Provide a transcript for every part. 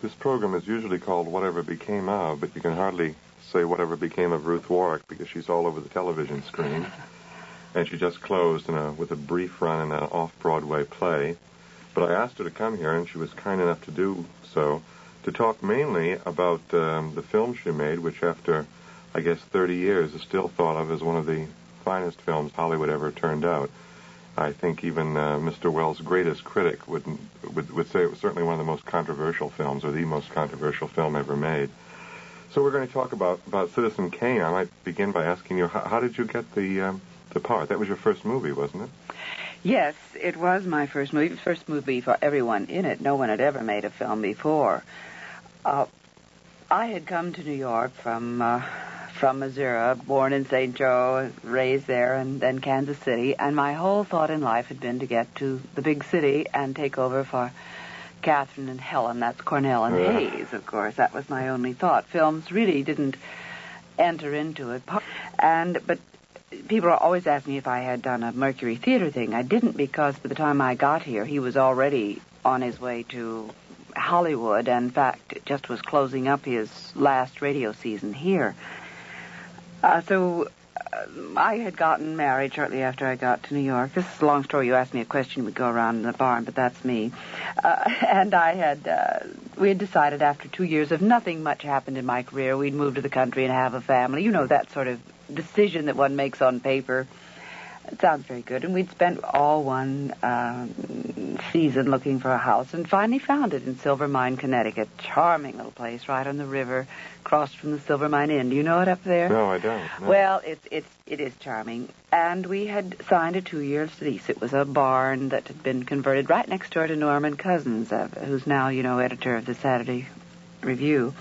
This program is usually called Whatever Became Of, but you can hardly say Whatever Became of Ruth Warwick because she's all over the television screen. And she just closed with a brief run in an off-Broadway play. But I asked her to come here, and she was kind enough to do so, to talk mainly about the film she made, which after, I guess, 30 years is still thought of as one of the finest films Hollywood ever turned out. I think even Mr. Wells' greatest critic would say it was certainly one of the most controversial films, or the most controversial film ever made. So we're going to talk about Citizen Kane. I might begin by asking you, how did you get the part? That was your first movie, wasn't it? Yes, it was my first movie. First movie for everyone in it. No one had ever made a film before. I had come to New York from Missouri, born in St. Joe, raised there, and then Kansas City. And my whole thought in life had been to get to the big city and take over for Catherine and Helen. That's Cornell and Hayes, of course. That was my only thought. Films really didn't enter into it. But people always ask me if I had done a Mercury Theater thing. I didn't, because by the time I got here, he was already on his way to Hollywood. And in fact, just was closing up his last radio season here. So I had gotten married shortly after I got to New York. This is a long story. You asked me a question, we'd go around in the barn, but that's me. And we had decided after 2 years, if nothing much happened in my career, we'd move to the country and have a family. You know, that sort of decision that one makes on paper. It sounds very good. And we'd spent all one season looking for a house and finally found it in Silver Mine, Connecticut. Charming little place right on the river, across from the Silver Mine Inn. Do you know it up there? No, I don't. No. Well, it is charming. And we had signed a 2-year lease. It was a barn that had been converted right next door to Norman Cousins, who's now, editor of the Saturday Review.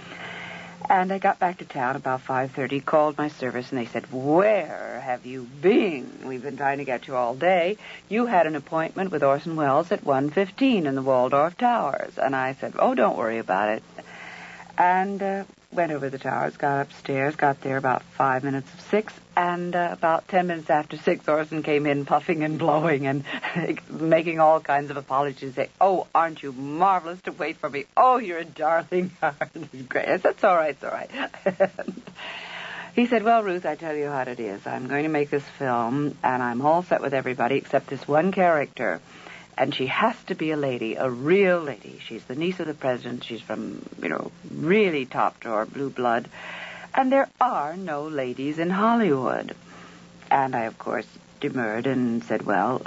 And I got back to town about 5:30, called my service, and they said, "Where have you been? We've been trying to get you all day. You had an appointment with Orson Welles at 1:15 in the Waldorf Towers." And I said, "Oh, don't worry about it." And went over the towers, got upstairs, got there about 5 minutes of 6, and about 10 minutes after 6, Orson came in puffing and blowing and making all kinds of apologies, saying, "Oh, aren't you marvelous to wait for me? Oh, you're a darling." Great. I said, "It's all right, it's all right." He said, "Well, Ruth, I tell you what it is. I'm going to make this film, and I'm all set with everybody except this one character. And she has to be a lady, a real lady. She's the niece of the president. She's from, really top drawer, blue blood. And there are no ladies in Hollywood." And I, of course, demurred and said, "Well,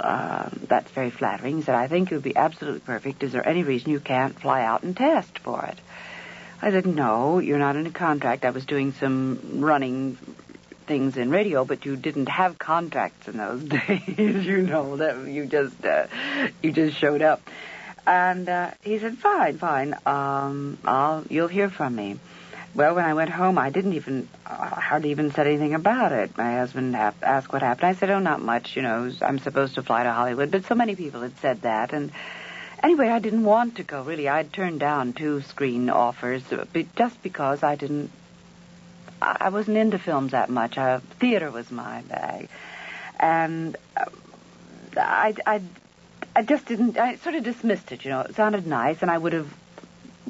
that's very flattering." He said, "I think it would be absolutely perfect. Is there any reason you can't fly out and test for it?" I said, "No, you're not in a contract. I was doing some running things in radio, but you didn't have contracts in those days, that you just showed up." And he said, fine, you'll hear from me." Well, when I went home, I hardly even said anything about it. My husband asked what happened. I said, "Oh, not much, I'm supposed to fly to Hollywood," but so many people had said that, and anyway, I didn't want to go, really. I'd turned down 2 screen offers just because I wasn't into films that much. Theater was my bag. And I just didn't, I sort of dismissed it, It sounded nice, and I would have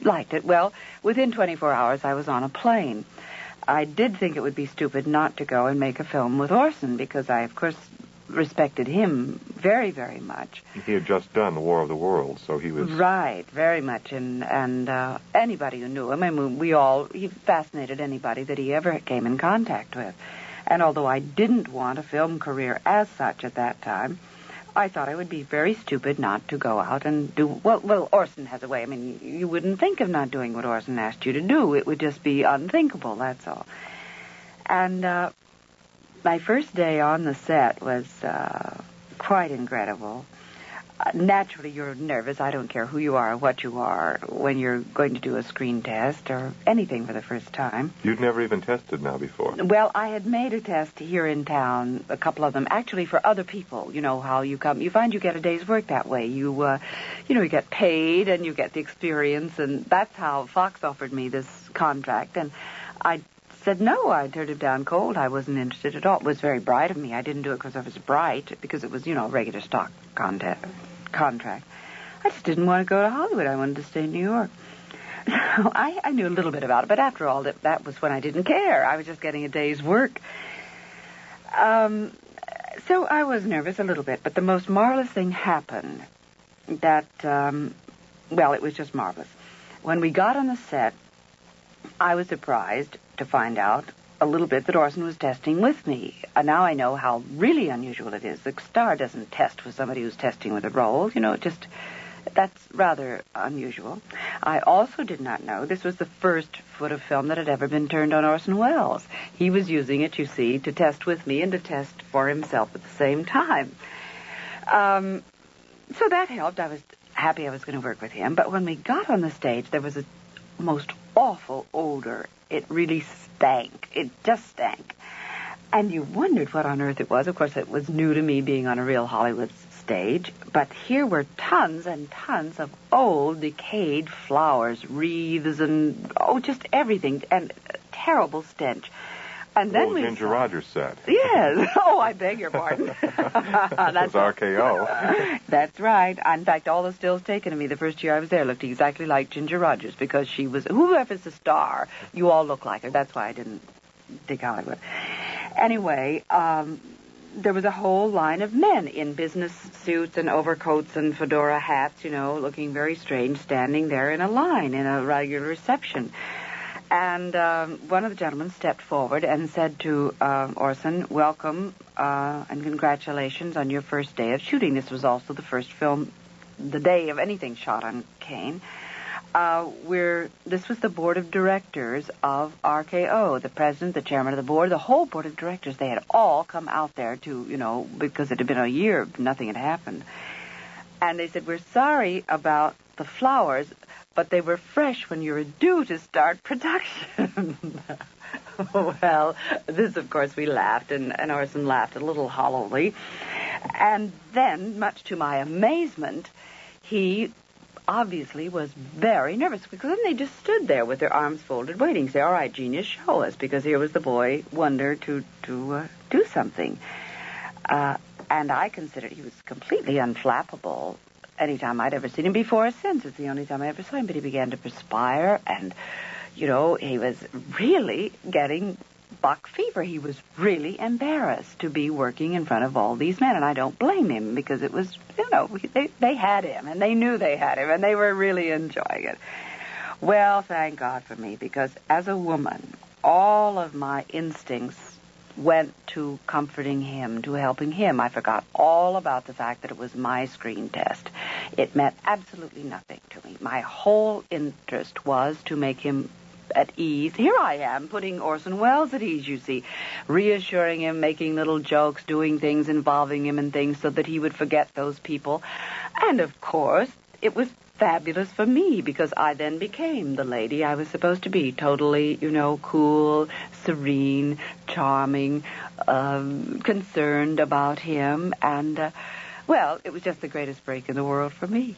liked it. Well, within 24 hours, I was on a plane. I did think it would be stupid not to go and make a film with Orson, because I, of course, respected him very, very much. He had just done The War of the Worlds, so he was... Right, very much. And anybody who knew him, he fascinated anybody that he ever came in contact with. And although I didn't want a film career as such at that time, I thought I would be very stupid not to go out and do... Well, Orson has a way. You wouldn't think of not doing what Orson asked you to do. It would just be unthinkable, that's all. And my first day on the set was quite incredible. Naturally, you're nervous. I don't care who you are or what you are when you're going to do a screen test or anything for the first time. You'd never even tested now before? Well, I had made a test here in town, a couple of them, actually for other people. You know how you come. You find you get a day's work that way. You get paid and you get the experience, and that's how Fox offered me this contract. And I said no. I turned it down cold. I wasn't interested at all. It was very bright of me. I didn't do it because I was bright, because it was, a regular stock contract. I just didn't want to go to Hollywood. I wanted to stay in New York. I knew a little bit about it, but after all, that was when I didn't care. I was just getting a day's work. So I was nervous a little bit, but the most marvelous thing happened that, it was just marvelous. When we got on the set, I was surprised to find out a little bit that Orson was testing with me. Now I know how really unusual it is. The star doesn't test with somebody who's testing with a role. That's rather unusual. I also did not know this was the first foot of film that had ever been turned on Orson Welles. He was using it, you see, to test with me and to test for himself at the same time. So that helped. I was happy I was going to work with him. But when we got on the stage, there was a most awful odor. It really stank. It just stank. And you wondered what on earth it was. Of course, it was new to me being on a real Hollywood stage. But here were tons and tons of old, decayed flowers, wreaths, and, just everything. And a terrible stench. And then Ginger Rogers said. Yes. Oh, I beg your pardon. That's RKO. That's right. In fact, all the stills taken of me the first year I was there looked exactly like Ginger Rogers because she was, whoever's the star, you all look like her. That's why I didn't dig Hollywood. Anyway, there was a whole line of men in business suits and overcoats and fedora hats, looking very strange, standing there in a line in a regular reception. And one of the gentlemen stepped forward and said to Orson, welcome and congratulations on your first day of shooting. This was also the first film, the day of anything shot on Kane. This was the board of directors of RKO, the president, the chairman of the board, the whole board of directors. They had all come out there to, because it had been a year, nothing had happened. And they said, we're sorry about the flowers, but they were fresh when you were due to start production. Well, this, of course, we laughed, and Orson laughed a little hollowly. And then, much to my amazement, he obviously was very nervous, because then they just stood there with their arms folded, waiting to say, all right, genius, show us, because here was the boy wonder to do something. And I considered he was completely unflappable. Anytime I'd ever seen him before or since. It's the only time I ever saw him. But he began to perspire, and, he was really getting buck fever. He was really embarrassed to be working in front of all these men, and I don't blame him, because it was, they had him, and they knew they had him, and they were really enjoying it. Well, thank God for me, because as a woman, all of my instincts went to comforting him, to helping him. I forgot all about the fact that it was my screen test. It meant absolutely nothing to me. My whole interest was to make him at ease. Here I am, putting Orson Welles at ease, you see, reassuring him, making little jokes, doing things, involving him in things so that he would forget those people. And, of course, it was fabulous for me, because I then became the lady I was supposed to be, totally, cool, serene, charming, concerned about him, and, it was just the greatest break in the world for me.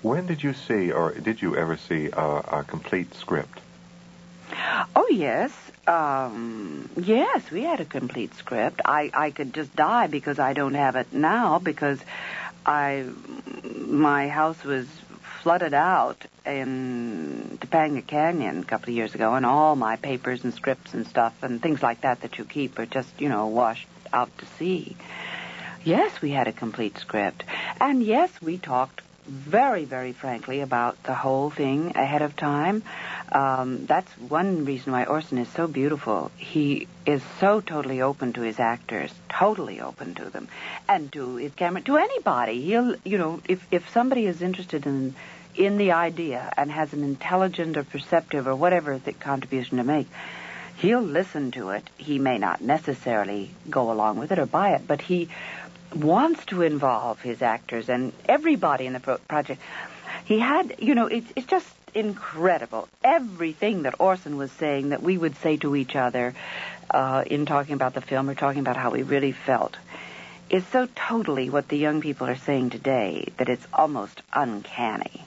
When did you see, or did you ever see, a complete script? Oh, yes. Yes, we had a complete script. I could just die because I don't have it now, because my house was flooded out in Topanga Canyon a couple of years ago, and all my papers and scripts and stuff and things like that you keep are just, washed out to sea. Yes, we had a complete script. And yes, we talked very, very frankly about the whole thing ahead of time. That's one reason why Orson is so beautiful. He is so totally open to his actors, totally open to them, and to his camera, to anybody. He'll, if somebody is interested in the idea and has an intelligent or perceptive or whatever the contribution to make, he'll listen to it. He may not necessarily go along with it or buy it, but he wants to involve his actors and everybody in the project. He had, it's just incredible. Everything that Orson was saying that we would say to each other in talking about the film or talking about how we really felt is so totally what the young people are saying today that it's almost uncanny.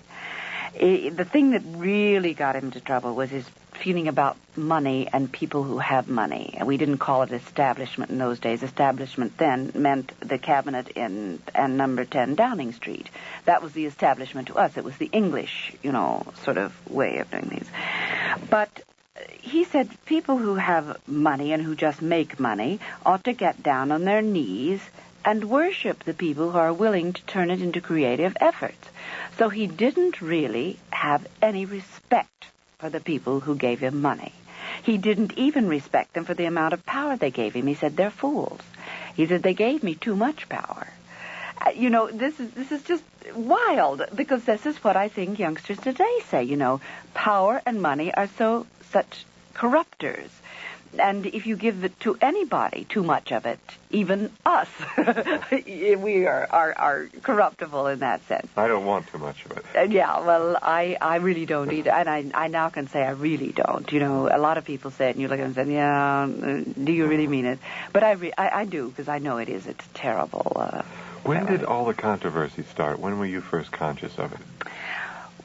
The thing that really got him into trouble was his feeling about money and people who have money. And we didn't call it establishment in those days. Establishment then meant the cabinet in and number 10 Downing Street. That was the establishment to us. It was the English, sort of way of doing things. But he said people who have money and who just make money ought to get down on their knees and worship the people who are willing to turn it into creative efforts. So he didn't really have any respect for the people who gave him money. He didn't even respect them for the amount of power they gave him. He said, they're fools. He said, they gave me too much power. This is just wild, because this is what I think youngsters today say, power and money are such corruptors. And if you give it to anybody, too much of it, even us, we are corruptible in that sense. I don't want too much of it. I really don't either. And I now can say I really don't. A lot of people say it, and you look at them and say, yeah, do you really mean it? But I do, because I know it is. It's terrible. When did all the controversy start? When were you first conscious of it?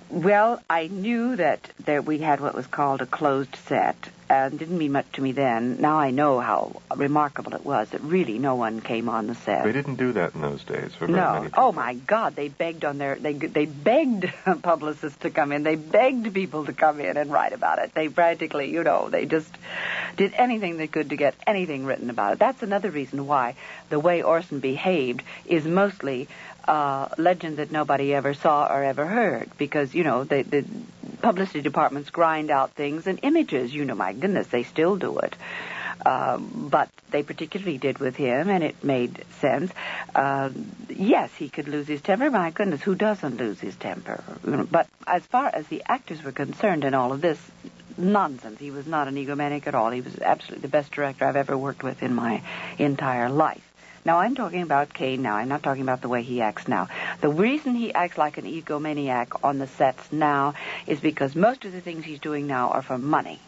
Well, I knew that we had what was called a closed set, and didn't mean much to me then. Now I know how remarkable it was that really no one came on the set. They didn't do that in those days for very many people. Oh my God, they begged they begged publicists to come in. They begged people to come in and write about it. They practically, they just did anything they could to get anything written about it. That's another reason why the way Orson behaved is mostly legend that nobody ever saw or ever heard, because, the publicity departments grind out things and images. My goodness, they still do it. But they particularly did with him, and it made sense. Yes, he could lose his temper. My goodness, who doesn't lose his temper? But as far as the actors were concerned in all of this nonsense, he was not an egomaniac at all. He was absolutely the best director I've ever worked with in my entire life. Now, I'm talking about Kane now. I'm not talking about the way he acts now. The reason he acts like an egomaniac on the sets now is because most of the things he's doing now are for money.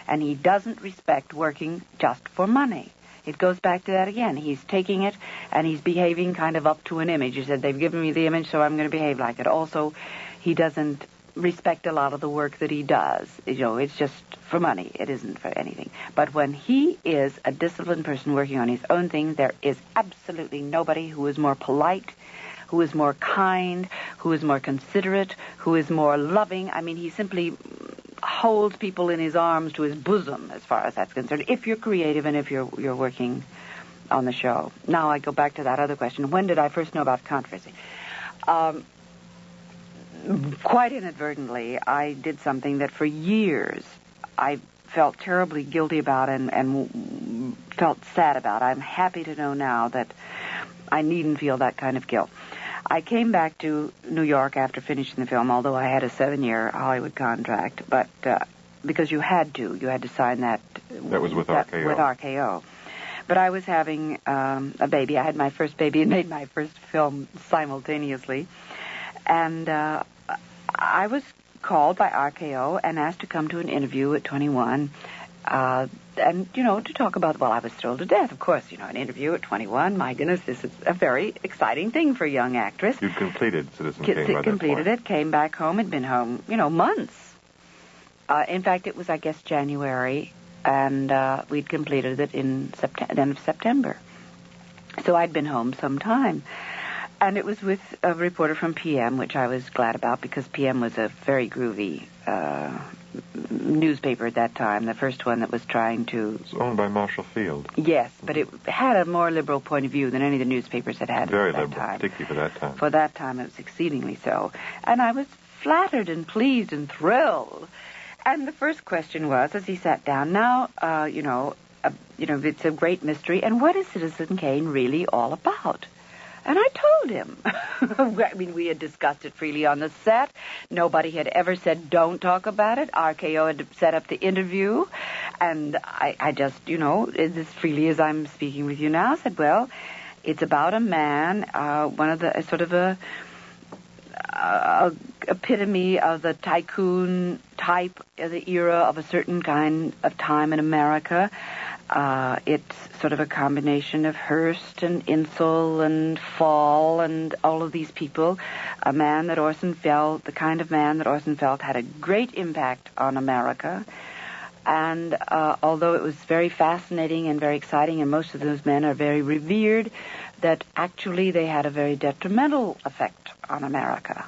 And he doesn't respect working just for money. It goes back to that again. He's taking it, and he's behaving kind of up to an image. He said, they've given me the image, so I'm going to behave like it. Also, he doesn't respect a lot of the work that he does. It's just for money. It isn't for anything. But when he is a disciplined person working on his own thing, there is absolutely nobody who is more polite, who is more kind, who is more considerate, who is more loving. I mean, he simply holds people in his arms to his bosom, as far as that's concerned, if you're creative and if you're working on the show. Now I go back to that other question. When did I first know about controversy? Quite inadvertently, I did something that for years I felt terribly guilty about and felt sad about. I'm happy to know now that I needn't feel that kind of guilt. I came back to New York after finishing the film, although I had a 7-year Hollywood contract, but because you had to sign that. That was with RKO. With RKO. But I was having a baby. I had my first baby and made my first film simultaneously. And I was called by RKO and asked to come to an interview at 21. And, to talk about, I was thrilled to death, of course, an interview at 21. My goodness, this is a very exciting thing for a young actress. You'd completed Citizen Kane by that point. Completed it, came back home, had been home, months. In fact, it was, I guess, January, and we'd completed it in end of September. So I'd been home some time. And it was with a reporter from PM, which I was glad about, because PM was a very groovy newspaper at that time, the first one that was trying to... It was owned by Marshall Field. Yes, but it had a more liberal point of view than any of the newspapers had at that time. Very liberal, particularly for that time. For that time, it was exceedingly so. And I was flattered and pleased and thrilled. And the first question was, as he sat down, now, it's a great mystery, and what is Citizen Kane really all about? And I told him. I mean, we had discussed it freely on the set. Nobody had ever said, don't talk about it. RKO had set up the interview. And I just, as freely as I'm speaking with you now, said, well, it's about a man, one of the, sort of a epitome of the tycoon type of the era of a certain kind of time in America. It's sort of a combination of Hearst and Insull and Fall and all of these people. A man that Orson felt, the kind of man that Orson felt had a great impact on America. And although it was very fascinating and very exciting, and most of those men are very revered, that actually they had a very detrimental effect on America,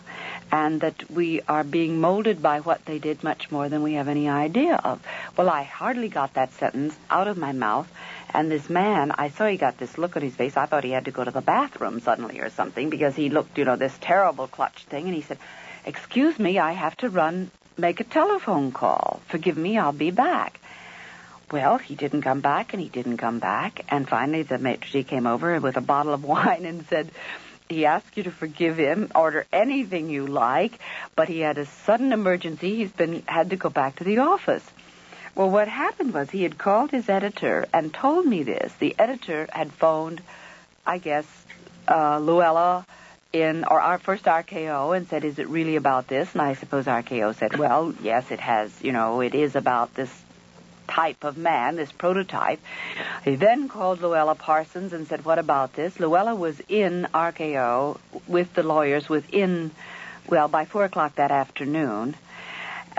and that we are being molded by what they did much more than we have any idea of. Well, I hardly got that sentence out of my mouth, and this man, I saw he got this look on his face. I thought he had to go to the bathroom suddenly or something, because he looked, this terrible clutch thing, and he said, "Excuse me, I have to make a telephone call. Forgive me, I'll be back." Well, he didn't come back, and he didn't come back, and finally the maitre d' came over with a bottle of wine and said, he asked you to forgive him, order anything you like, but he had a sudden emergency. He's had to go back to the office. Well, what happened was he had called his editor and told me this. The editor had phoned, I guess, Luella or our first RKO and said, "Is it really about this?" And I suppose RKO said, "Well, yes, it has. It is about this type of man, this prototype." He then called Luella Parsons and said, "What about this?" Luella was in RKO with the lawyers by 4 o'clock that afternoon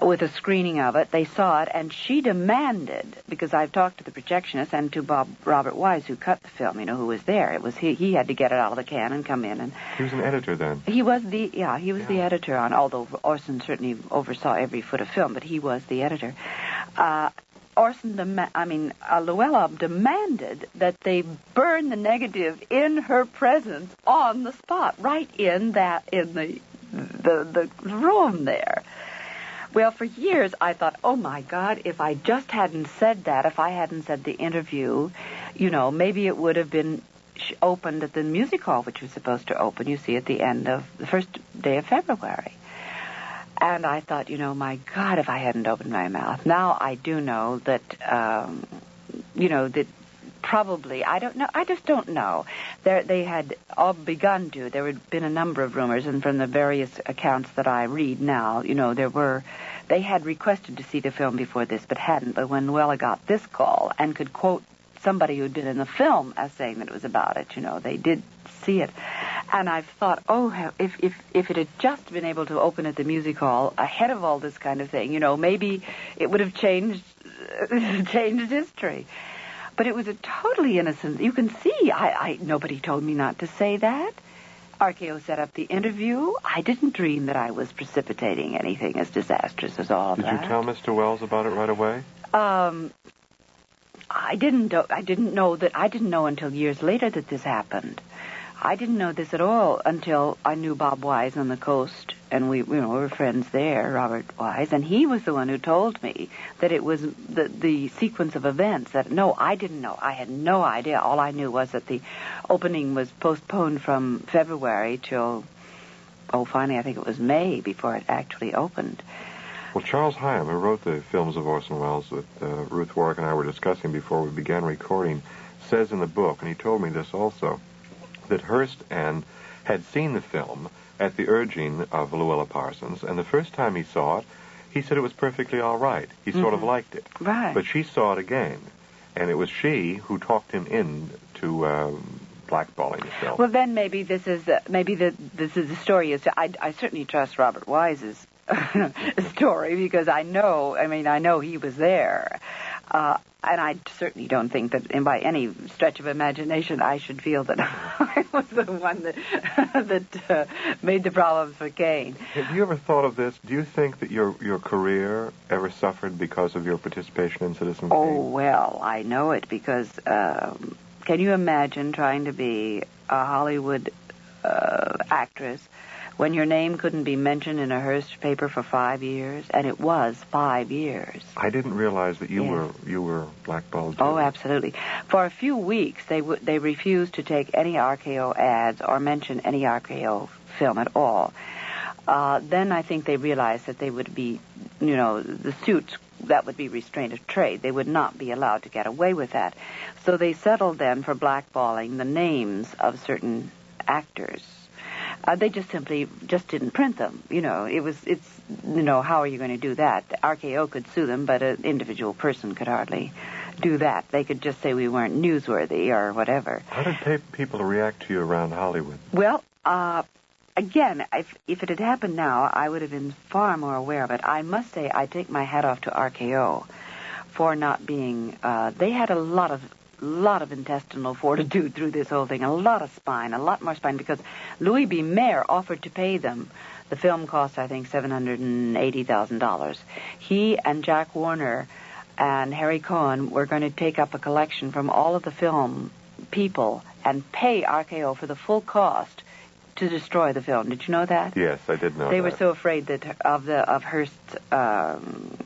with a screening of it. They saw it, and she demanded, because I've talked to the projectionist and to Robert Wise, who cut the film, who was there. It was he had to get it out of the can and come in. And he was an editor then. He was the editor on, although Orson certainly oversaw every foot of film, but he was the editor. Luella demanded that they burn the negative in her presence on the spot, right in the room there. Well, for years I thought, oh my God, if I just hadn't said that, if I hadn't said the interview, maybe it would have been opened at the music hall, which was supposed to open, at the end of the first day of February. And I thought, my God, if I hadn't opened my mouth. Now I do know that, that probably, I don't know, I just don't know. They had all begun to. There had been a number of rumors, and from the various accounts that I read now, they had requested to see the film before this, but hadn't. But when Luella got this call and could quote somebody who'd been in the film as saying that it was about it, they did see it. And I've thought, if it had just been able to open at the music hall ahead of all this kind of thing, maybe it would have changed history. But it was a totally innocent. You can see, nobody told me not to say that. RKO set up the interview. I didn't dream that I was precipitating anything as disastrous as all that. Did you tell Mr. Wells about it right away? I didn't know until years later that this happened. I didn't know this at all until I knew Bob Wise on the coast, and we were friends there, Robert Wise, and he was the one who told me that it was the sequence of events. That I didn't know. I had no idea. All I knew was that the opening was postponed from February till, finally, I think it was May before it actually opened. Well, Charles Hyam, who wrote the films of Orson Welles that Ruth Warwick and I were discussing before we began recording, says in the book, and he told me this also, that Hearst had seen the film at the urging of Luella Parsons, and the first time he saw it, he said it was perfectly all right. He sort of liked it. Right. But she saw it again, and it was she who talked him into blackballing the film. Well, then maybe this is the story. I certainly trust Robert Wise's story, because I know he was there. And I certainly don't think that, by any stretch of imagination, I should feel that I was the one that made the problems for Kane. Have you ever thought of this? Do you think that your career ever suffered because of your participation in Citizen Kane? Oh, well, I know it, because can you imagine trying to be a Hollywood actress when your name couldn't be mentioned in a Hearst paper for 5 years? And it was 5 years. I didn't realize that you were blackballed. Oh, absolutely. For a few weeks, they refused to take any RKO ads or mention any RKO film at all. Then I think they realized that they would be, the suits, that would be restraint of trade. They would not be allowed to get away with that. So they settled then for blackballing the names of certain actors. They just simply didn't print them. How are you going to do that? The RKO could sue them, but an individual person could hardly do that. They could just say we weren't newsworthy or whatever. How did people react to you around Hollywood? Well, again, if it had happened now, I would have been far more aware of it. I must say I take my hat off to RKO for not being. They had a lot of intestinal fortitude through this whole thing, a lot more spine, because Louis B. Mayer offered to pay them. The film cost, I think, $780,000. He and Jack Warner and Harry Cohen were going to take up a collection from all of the film people and pay RKO for the full cost to destroy the film. Did you know that? Yes, I did know that. They were so afraid that of Hearst,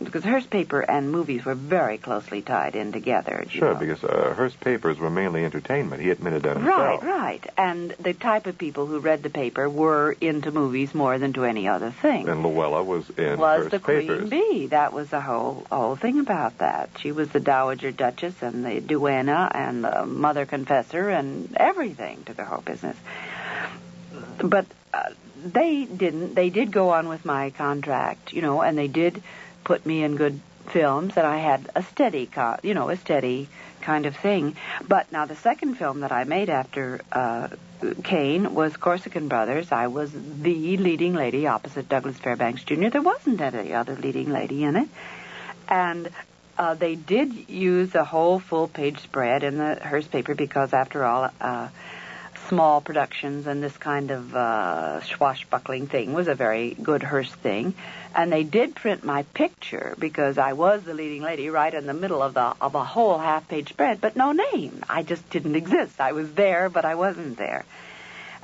because Hearst paper and movies were very closely tied in together. Sure, because Hearst papers were mainly entertainment. He admitted that himself. Right. And the type of people who read the paper were into movies more than to any other thing. And Luella was in Hearst the papers. Queen Bee. That was the whole thing about that. She was the Dowager Duchess and the Duenna and the Mother Confessor and everything to the whole business. But they didn't. They did go on with my contract, and they did put me in good films, and I had a steady kind of thing. But now the second film that I made after Kane was Corsican Brothers. I was the leading lady opposite Douglas Fairbanks Jr. There wasn't any other leading lady in it. And they did use a whole full-page spread in the Hearst paper because, after all, small productions and this kind of swashbuckling thing was a very good Hearst thing. And they did print my picture because I was the leading lady right in the middle of a whole half-page spread, but no name. I just didn't exist. I was there, but I wasn't there.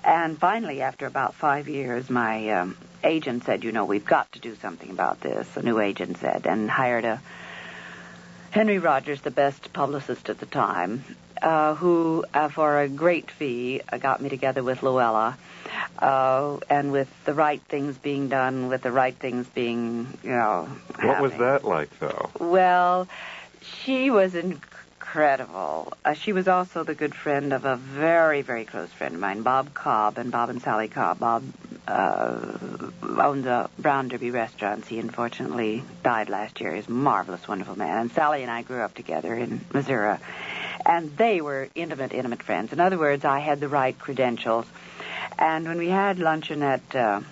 And finally, after about 5 years, my agent said, we've got to do something about this, a new agent said, and hired a Henry Rogers, the best publicist at the time, who, for a great fee, got me together with Luella, and with the right things being done, with the right things being, What was that like, though? Well, she was incredible. She was also the good friend of a very, very close friend of mine, Bob Cobb, and Bob and Sally Cobb. Bob owned the Brown Derby restaurants. He unfortunately died last year. He's a marvelous, wonderful man. And Sally and I grew up together in Missouri. And they were intimate friends. In other words, I had the right credentials. And when we had luncheon at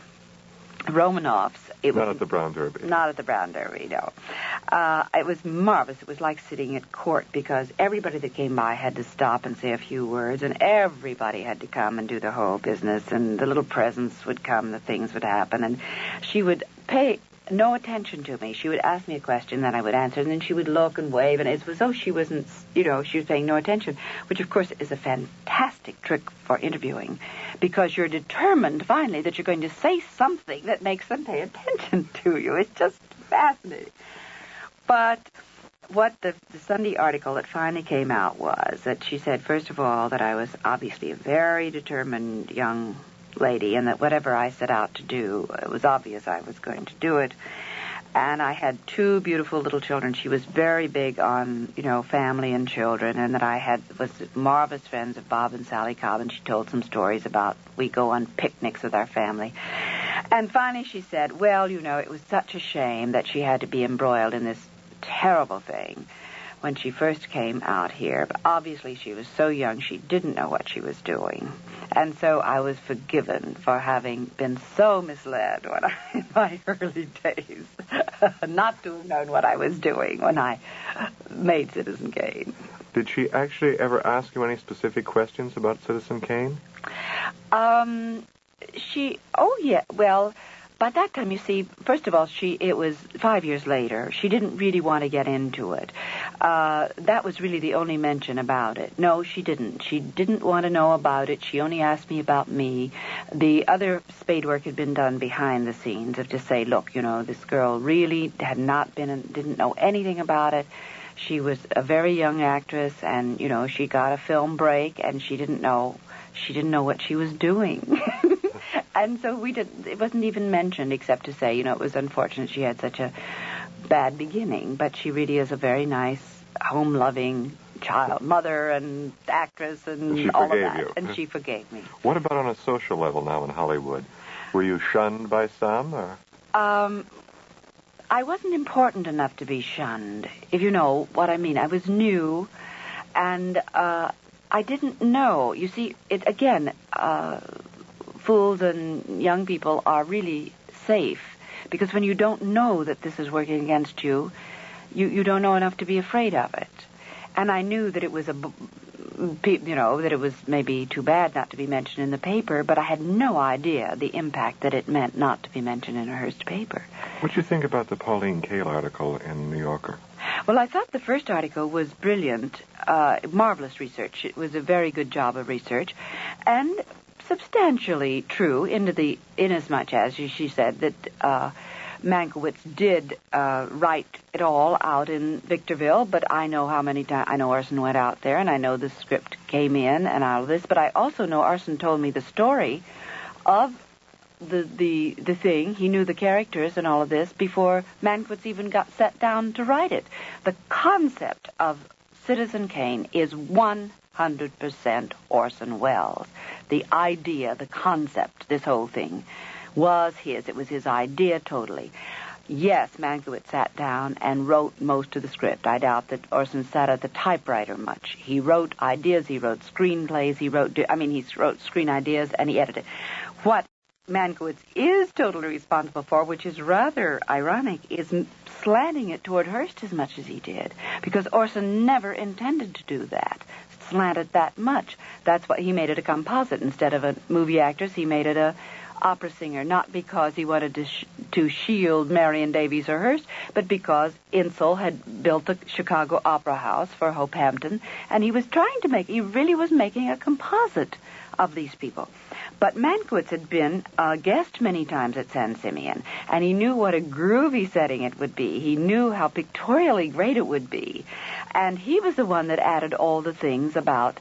Romanoff's, it was... Not at the Brown Derby. Not at the Brown Derby, no. It was marvelous. It was like sitting at court because everybody that came by had to stop and say a few words, and everybody had to come and do the whole business, and the little presents would come, the things would happen, and she would pay no attention to me. She would ask me a question, then I would answer, and then she would look and wave, and it was as though she wasn't, she was paying no attention, which, of course, is a fantastic trick for interviewing, because you're determined, finally, that you're going to say something that makes them pay attention to you. It's just fascinating. But what the Sunday article that finally came out was that she said, first of all, that I was obviously a very determined young lady, and that whatever I set out to do, it was obvious I was going to do it. And I had two beautiful little children. She was very big on, family and children, and that was marvelous friends of Bob and Sally Cobb, and she told some stories about we go on picnics with our family. And finally she said, well, it was such a shame that she had to be embroiled in this terrible thing when she first came out here. But obviously she was so young she didn't know what she was doing. And so I was forgiven for having been so misled in my early days not to have known what I was doing when I made Citizen Kane. Did she actually ever ask you any specific questions about Citizen Kane? By that time, you see, first of all, it was 5 years later. She didn't really want to get into it. That was really the only mention about it. No, she didn't. She didn't want to know about it. She only asked me about me. The other spade work had been done behind the scenes of to say, look, this girl really didn't know anything about it. She was a very young actress, and, she got a film break, and she didn't know what she was doing. And so it wasn't even mentioned except to say, it was unfortunate she had such a bad beginning, but she really is a very nice, home-loving mother and actress and all of that. You. And she forgave me. What about on a social level now in Hollywood? Were you shunned by some, or? I wasn't important enough to be shunned, if you know what I mean. I was new, and I didn't know. You see, fools and young people are really safe, because when you don't know that this is working against you, You don't know enough to be afraid of it. And I knew that it was that it was maybe too bad not to be mentioned in the paper, but I had no idea the impact that it meant not to be mentioned in a Hearst paper. What do you think about the Pauline Kael article in New Yorker? Well, I thought the first article was brilliant, marvelous research. It was a very good job of research, and substantially true inasmuch as she said that Mankiewicz did write it all out in Victorville, but I know how many times, I know Orson went out there, and I know the script came in and all of this, but I also know Orson told me the story of the thing. He knew the characters and all of this before Mankiewicz even got set down to write it. The concept of Citizen Kane is 100% Orson Welles. The idea, the concept, this whole thing was his. It was his idea totally. Yes, Mankiewicz sat down and wrote most of the script. I doubt that Orson sat at the typewriter much. He wrote ideas, he wrote screenplays, he wrote screen ideas, and he edited. What Mankiewicz is totally responsible for, which is rather ironic, is slanting it toward Hearst as much as he did, because Orson never intended to do that, slant it that much. That's why he made it a composite. Instead of a movie actress, he made it a opera singer, not because he wanted to shield Marion Davies or Hearst, but because Insel had built a Chicago opera house for Hope Hampton, and he really was making a composite of these people. But Mankiewicz had been a guest many times at San Simeon, and he knew what a groovy setting it would be. He knew how pictorially great it would be. And he was the one that added all the things about,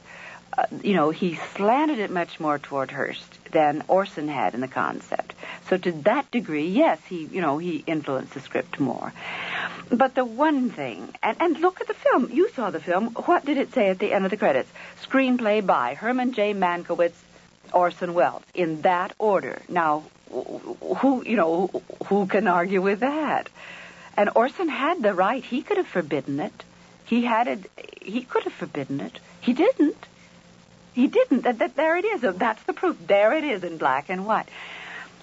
he slanted it much more toward Hearst than Orson had in the concept. So to that degree, yes, he influenced the script more. But the one thing, and look at the film. You saw the film. What did it say at the end of the credits? Screenplay by Herman J. Mankiewicz, Orson Welles, in that order. Now, who can argue with that? And Orson had the right. He could have forbidden it. He could have forbidden it. He didn't. There it is. That's the proof. There it is in black and white.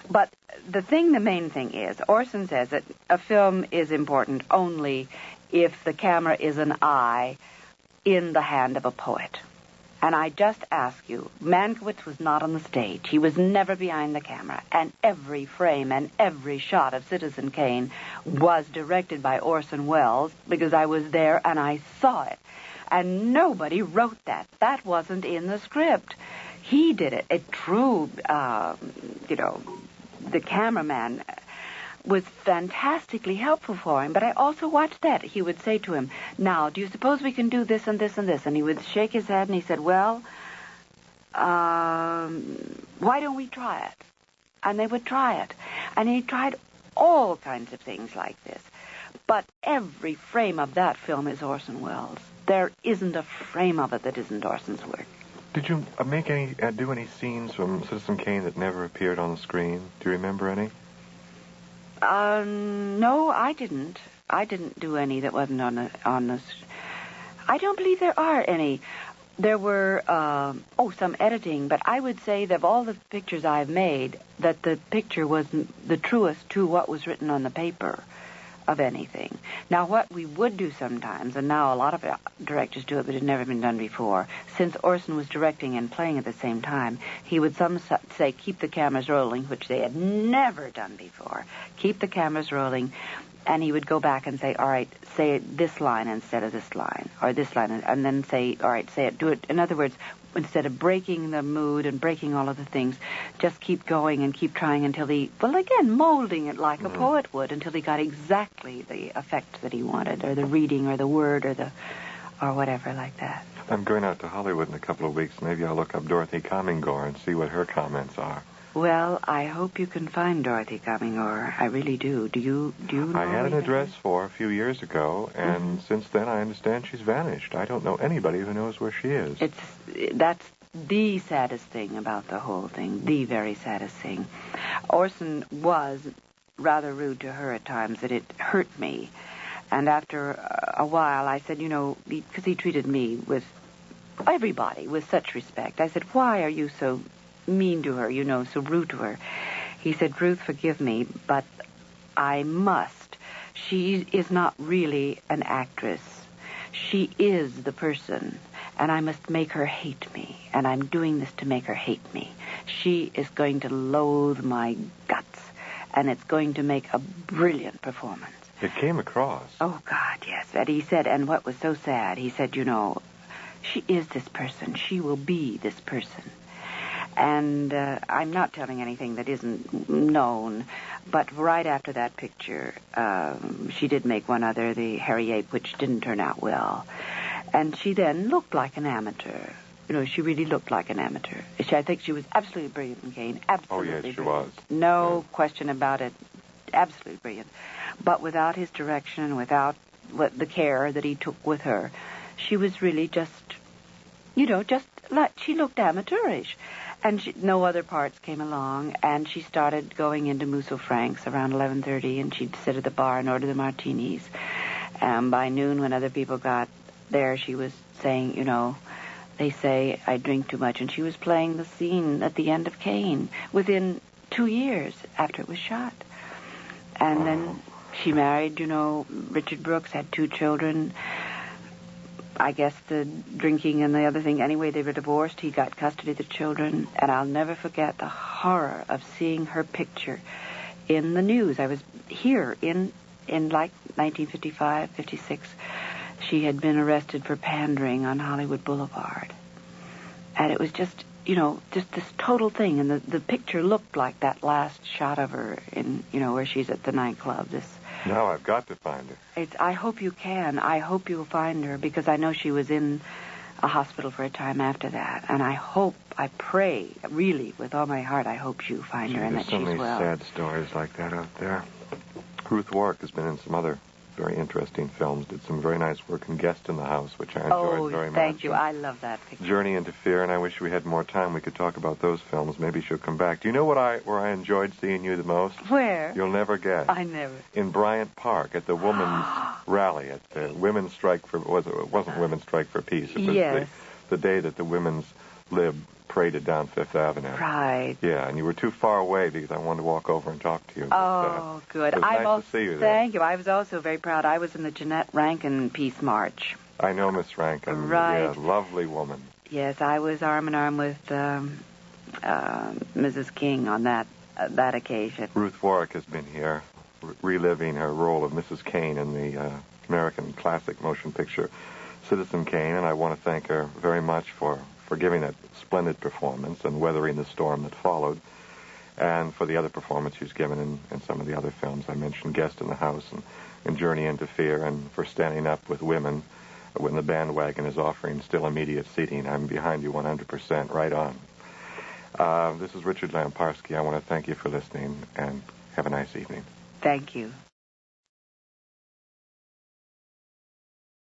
But the main thing is, Orson says that a film is important only if the camera is an eye in the hand of a poet. And I just ask you, Mankiewicz was not on the stage. He was never behind the camera. And every frame and every shot of Citizen Kane was directed by Orson Welles, because I was there and I saw it. And nobody wrote that. That wasn't in the script. He did it. A true, the cameraman was fantastically helpful for him. But I also watched that. He would say to him, now, do you suppose we can do this and this and this? And he would shake his head and he said, well, why don't we try it? And they would try it. And he tried all kinds of things like this. But every frame of that film is Orson Welles. There isn't a frame of it that isn't Orson's work. Did you do any scenes from Citizen Kane that never appeared on the screen? Do you remember any? No, I didn't. I didn't do any that wasn't on the. I don't believe there are any. There were some editing, but I would say that of all the pictures I've made, that the picture was the truest to what was written on the paper of anything. Now, what we would do sometimes, and now a lot of directors do it, but it had never been done before, since Orson was directing and playing at the same time, he would say, keep the cameras rolling, which they had never done before. Keep the cameras rolling, and he would go back and say, all right, say this line instead of this line, or this line, and then say, all right, say it, do it. In other words, instead of breaking the mood and breaking all of the things, just keep going and keep trying until molding it like a poet would, until he got exactly the effect that he wanted, or the reading, or the word, or whatever like that. I'm going out to Hollywood in a couple of weeks. Maybe I'll look up Dorothy Comingore and see what her comments are. Well, I hope you can find Dorothy Comingore. I really do. Do you know? I had an address for her a few years ago, and since then I understand she's vanished. I don't know anybody who knows where she is. That's the saddest thing about the whole thing, the very saddest thing. Orson was rather rude to her at times, that it hurt me. And after a while, I said, because he treated me with everybody with such respect. I said, why are you so mean to her, so rude to her? He said, Ruth, forgive me, but I must. She is not really an actress. She is the person, and I must make her hate me, and I'm doing this to make her hate me. She is going to loathe my guts, and it's going to make a brilliant performance. It came across. Oh, God, yes. And he said, and what was so sad, he said, she is this person. She will be this person. And I'm not telling anything that isn't known, but right after that picture, she did make one other, the Hairy Ape, which didn't turn out well. And she then looked like an amateur. She really looked like an amateur. I think she was absolutely brilliant in Kane. Absolutely yes, she brilliant. was. No question about it. Absolutely brilliant. But without his direction, without the care that he took with her, she was really just like she looked amateurish. And no other parts came along, and she started going into Musso Frank's around 11:30, and she'd sit at the bar and order the martinis. And by noon, when other people got there, she was saying, they say I drink too much, and she was playing the scene at the end of Kane within 2 years after it was shot. And then she married, Richard Brooks, had 2 children. I guess the drinking and the other thing. Anyway, they were divorced. He got custody of the children. And I'll never forget the horror of seeing her picture in the news. I was here in like 1955, 56. She had been arrested for pandering on Hollywood Boulevard. And it was just this total thing. And the picture looked like that last shot of her in, where she's at the nightclub. Now I've got to find her. I hope you can. I hope you'll find her, because I know she was in a hospital for a time after that. And I pray, really, with all my heart, I hope you find her and that she's well. There's so many sad stories like that out there. Ruth Warwick has been in some other very interesting films, did some very nice work in Guest in the House, which I enjoyed very much. Oh, thank you. I love that picture. Journey into Fear, and I wish we had more time. We could talk about those films. Maybe she'll come back. Do you know where I enjoyed seeing you the most? Where? You'll never guess. I never. In Bryant Park at the women's rally at the Women's Strike for... It wasn't Women's Strike for Peace. It was the day that the Women's Lib paraded down Fifth Avenue. Right. Yeah, and you were too far away because I wanted to walk over and talk to you. Oh, good. It was nice to see you there. Thank you. I was also very proud. I was in the Jeanette Rankin Peace March. I know Miss Rankin. Right. Yeah, lovely woman. Yes, I was arm in arm with Mrs. King on that occasion. Ruth Warwick has been here, reliving her role of Mrs. Kane in the American classic motion picture Citizen Kane, and I want to thank her very much for giving that splendid performance and weathering the storm that followed, and for the other performance she's given in some of the other films. I mentioned Guest in the House and Journey into Fear, and for standing up with women when the bandwagon is offering still immediate seating. I'm behind you 100%, right on. This is Richard Lamparski. I want to thank you for listening, and have a nice evening. Thank you.